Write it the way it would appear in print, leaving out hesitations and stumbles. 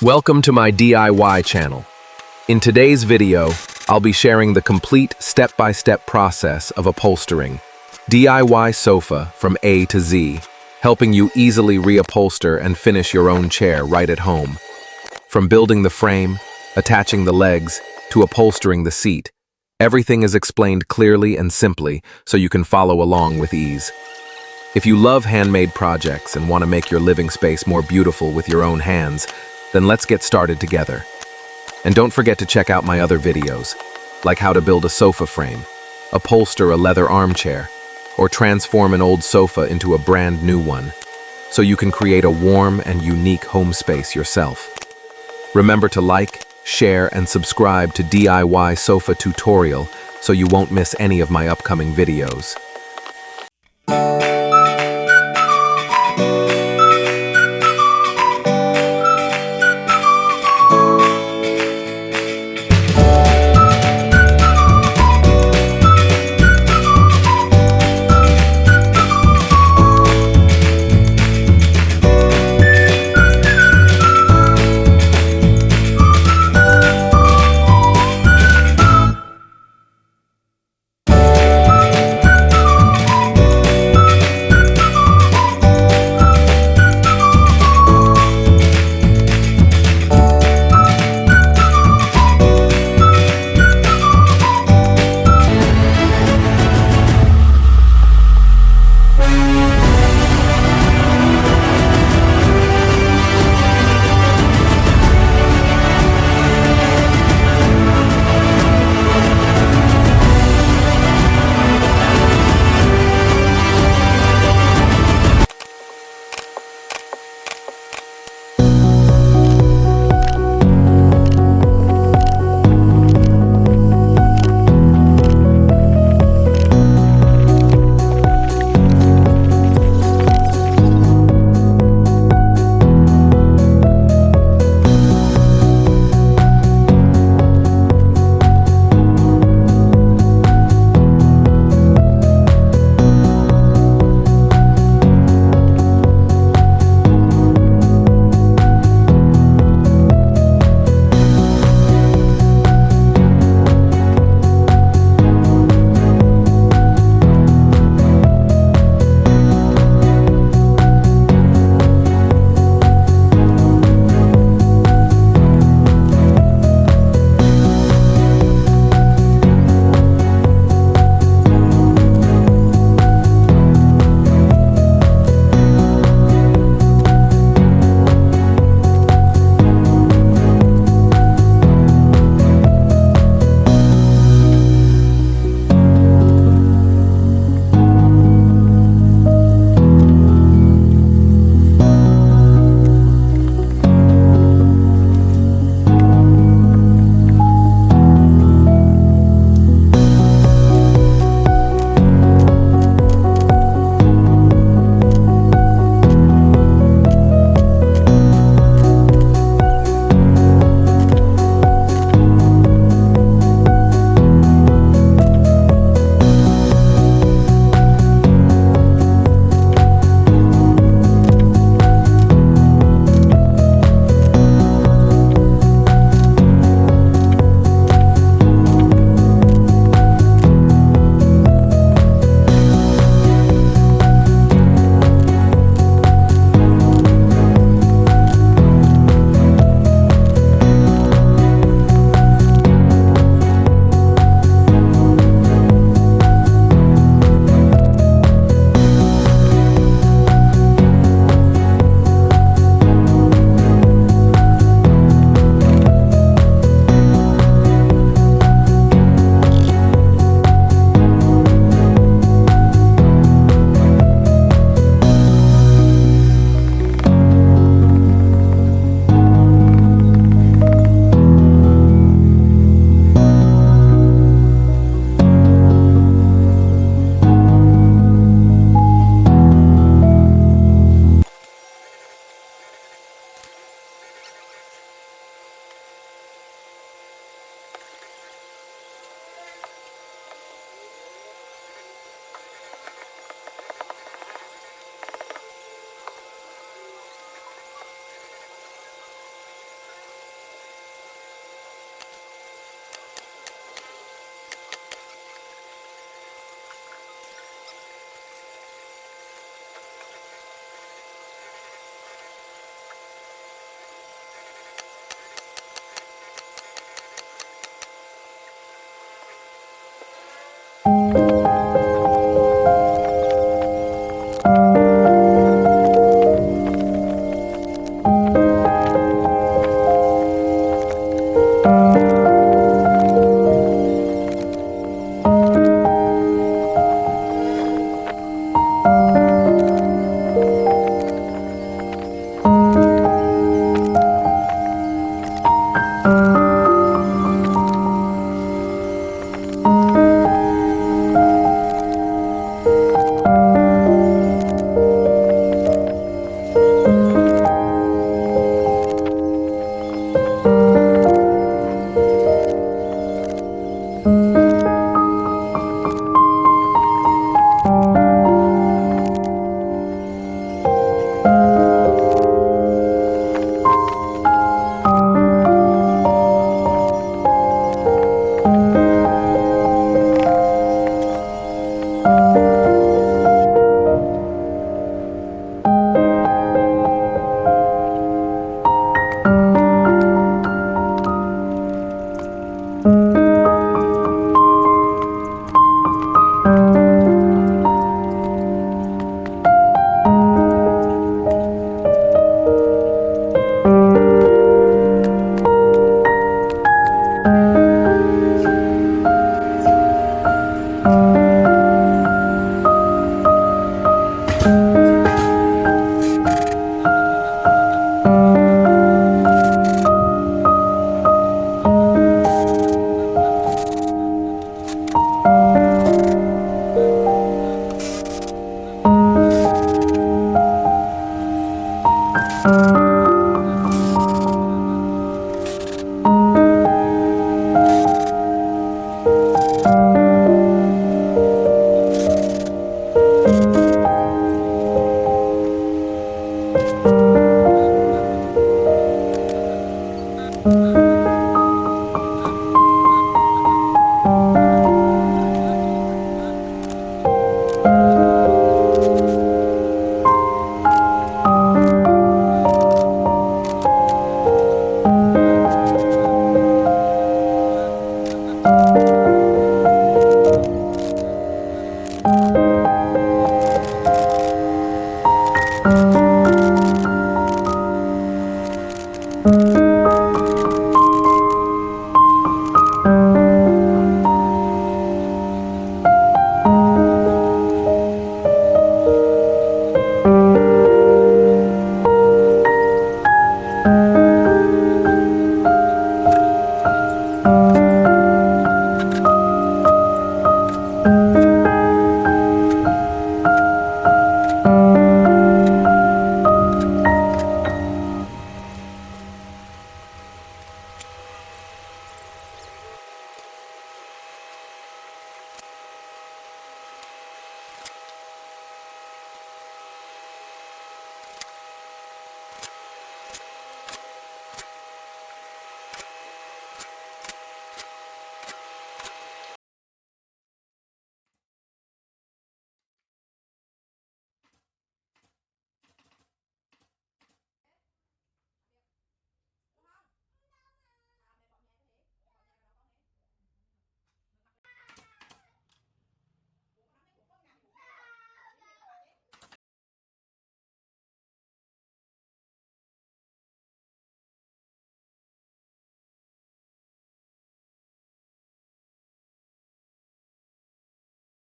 Welcome to my DIY channel. In today's video, I'll be sharing the complete step-by-step process of upholstering. DIY sofa from A to Z, helping you easily reupholster and finish your own chair right at home. From building the frame, attaching the legs, to upholstering the seat, everything is explained clearly and simply so you can follow along with ease. If you love handmade projects and want to make your living space more beautiful with your own hands, then let's get started together. And don't forget to check out my other videos, like how to build a sofa frame, upholster a leather armchair, or transform an old sofa into a brand new one, so you can create a warm and unique home space yourself. Remember to like, share, and subscribe to DIY Sofa Tutorial so you won't miss any of my upcoming videos.